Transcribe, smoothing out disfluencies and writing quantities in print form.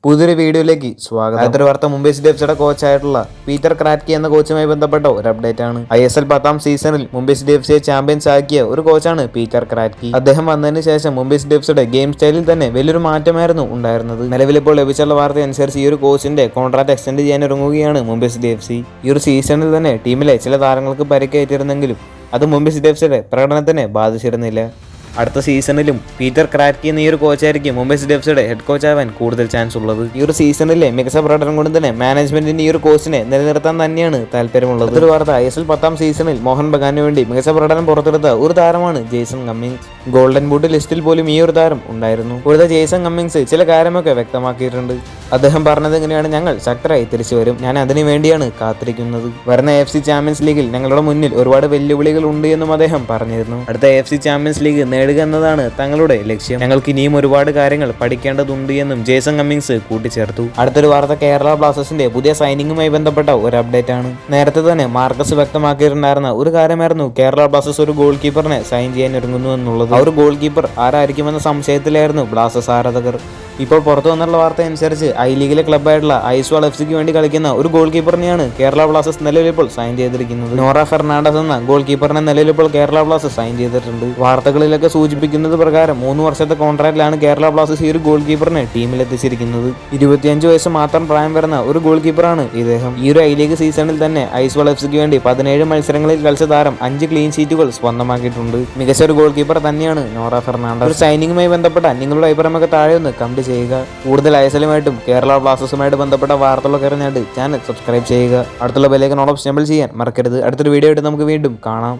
പുതിയൊരു വീഡിയോയിലേക്ക് സ്വാഗതം. അടുത്തൊരു വാർത്ത മുംബൈ സിറ്റി എഫ്സിയുടെ കോച്ചായിട്ടുള്ള പീറ്റർ ക്രാറ്റ്കി എന്ന കോച്ചുമായി ബന്ധപ്പെട്ട ഒരു അപ്ഡേറ്റ് ആണ്. ISL 10ാം സീസണിൽ മുംബൈ സിറ്റി എഫ്സിയെ ചാമ്പ്യൻസ് ആക്കിയ ഒരു കോച്ചാണ് പീറ്റർ ക്രാറ്റ്കി. അദ്ദേഹം വന്നതിന് ശേഷം മുംബൈ സിറ്റി എഫ്സിയുടെ ഗെയിം സ്റ്റൈലിൽ തന്നെ വലിയൊരു മാറ്റമായിരുന്നു ഉണ്ടായിരുന്നത്. നിലവിലിപ്പോൾ ലഭിച്ചുള്ള വാർത്ത അനുസരിച്ച് ഈ ഒരു കോച്ചിന്റെ കോൺട്രാക്ട് എക്സ്റ്റെൻഡ് ചെയ്യാൻ ഇറങ്ങുകയാണ് മുംബൈ സിറ്റി എഫ്സി. ഈ ഒരു സീസണിൽ തന്നെ ടീമിലെ ചില താരങ്ങൾക്ക് പരിക്കേറ്റിരുന്നെങ്കിലും അത് മുംബൈ സിറ്റി എഫ്സിയുടെ പ്രകടനത്തിനെ ബാധിച്ചിരുന്നില്ല. അടുത്ത സീസണിലും പീറ്റർ ക്രാറ്റ്കി എന്ന ഈ ഒരു കോച്ചായിരിക്കും മുംബൈ സിറ്റി എഫ്സിയുടെ ഹെഡ് കോച്ച് ആവാൻ കൂടുതൽ ചാൻസ് ഉള്ളത്. ഈ ഒരു സീസണിലെ മികച്ച പ്രകടനം കൊണ്ട് തന്നെ മാനേജ്മെന്റിന് ഈ ഒരു കോച്ചിനെ നിലനിർത്താൻ തന്നെയാണ് താല്പര്യമുള്ളത്. ഒരു വാർത്ത ISL 10ാം സീസണിൽ മോഹൻ ബഗാനു വേണ്ടി മികച്ച പ്രകടനം പുറത്തെടുത്ത ഒരു താരമാണ് ജെയ്സൺ കമ്മിങ്സ്. ഗോൾഡൻ ബൂട്ട് ലിസ്റ്റിൽ പോലും ഈ ഒരു താരം ഉണ്ടായിരുന്നു. കൂടുതൽ ജെയ്സൺ കമ്മിങ്സ് ചില കാര്യമൊക്കെ വ്യക്തമാക്കിയിട്ടുണ്ട്. അദ്ദേഹം പറഞ്ഞത് എങ്ങനെയാണ്, ഞങ്ങൾ ശക്തരായി തിരിച്ചു വരും, ഞാൻ അതിനു വേണ്ടിയാണ് കാത്തിരിക്കുന്നത്. വരുന്ന AFC ചാമ്പ്യൻസ് ലീഗിൽ ഞങ്ങളുടെ മുന്നിൽ ഒരുപാട് വെല്ലുവിളികൾ ഉണ്ട് എന്നും അദ്ദേഹം പറഞ്ഞിരുന്നു. അടുത്ത AFC ചാമ്പ്യൻസ് ലീഗ് നേടുക എന്നതാണ് തങ്ങളുടെ ലക്ഷ്യം, ഞങ്ങൾക്ക് ഇനിയും ഒരുപാട് കാര്യങ്ങൾ പഠിക്കേണ്ടതുണ്ട് എന്നും ജെയ്സൺ കമ്മിങ്സ് കൂട്ടിച്ചേർത്തു. അടുത്തൊരു വാർത്ത കേരള ബ്ലാസ്റ്റേഴ്സിന്റെ പുതിയ സൈനിങ്ങുമായി ബന്ധപ്പെട്ട ഒരു അപ്ഡേറ്റ് ആണ്. നേരത്തെ തന്നെ മാർക്കസ് വ്യക്തമാക്കിയിട്ടുണ്ടായിരുന്ന ഒരു കാര്യമായിരുന്നു കേരള ബ്ലാസ്റ്റേഴ്സ് ഒരു ഗോൾ കീപ്പറിനെ സൈൻ ചെയ്യാൻ ഒരുങ്ങുന്നു എന്നുള്ളത്. ആ ഒരു ഗോൾ കീപ്പർ ആരായിരിക്കുമെന്ന സംശയത്തിലായിരുന്നു ബ്ലാസ്റ്റേഴ്സ് ആരാധകർ. ഇപ്പോൾ പുറത്തു വന്നുള്ള വാർത്ത അനുസരിച്ച് ലീഗിലെ ക്ലബ്ബായിട്ടുള്ള ഐസ്വാൾ എഫ്സിക്ക് വേണ്ടി കളിക്കുന്ന ഒരു ഗോൾ കീപ്പറിനെയാണ് കേരള ബ്ലാസ്റ്റേഴ്സ് നിലവിലിപ്പോൾ സൈൻ ചെയ്തിരിക്കുന്നത്. നോറ ഫെർണാണ്ടസ് എന്ന ഗോൾ കീപ്പറിനെ നിലവിലിപ്പോൾ കേരള ബ്ലാസ്റ്റേഴ്സ് സൈൻ ചെയ്തിട്ടുണ്ട്. വാർത്തകളിലൊക്കെ സൂചിപ്പിക്കുന്നത് പ്രകാരം 3 വർഷത്തെ കോൺട്രാക്റ്റിലാണ് കേരള ബ്ലാസ്റ്റേഴ്സ് ഈ ഒരു ഗോൾ കീപ്പറിനെ ടീമിലെത്തിച്ചിരിക്കുന്നത്. 25 വയസ്സ് മാത്രം പ്രായം വരുന്ന ഒരു ഗോൾ കീപ്പറാണ് ഇദ്ദേഹം. ഈ ഒരു ലീഗ് സീസണിൽ തന്നെ ഐസ്വാൾ എഫ്സിക്ക് വേണ്ടി 17 മത്സരങ്ങളിൽ കളിച്ച താരം 5 ക്ലീൻ ഷീറ്റുകൾ സ്വന്തമാക്കിയിട്ടുണ്ട്. മികച്ച ഒരു ഗോൾ കീപ്പർ തന്നെയാണ് നോറ ഫെർണാണ്ടസ്. ഒരു സൈനിങ്ങുമായി ബന്ധപ്പെട്ട നിങ്ങളുടെ അഭിപ്രായമൊക്കെ താഴെ ഒന്ന് കമന്റ് ചെയ്യുക. കൂടുതൽ ISLുമായിട്ടും കേരള ബ്ലാസ്റ്റേഴ്സുമായിട്ട് ബന്ധപ്പെട്ട വാർത്തകളൊക്കെ അറിഞ്ഞായിട്ട് ചാനൽ സബ്സ്ക്രൈബ് ചെയ്യുക. അടുത്തുള്ള bell icon all option enable ചെയ്യാൻ മറക്കരുത്. അടുത്തൊരു വീഡിയോ ആയിട്ട് നമുക്ക് വീണ്ടും കാണാം.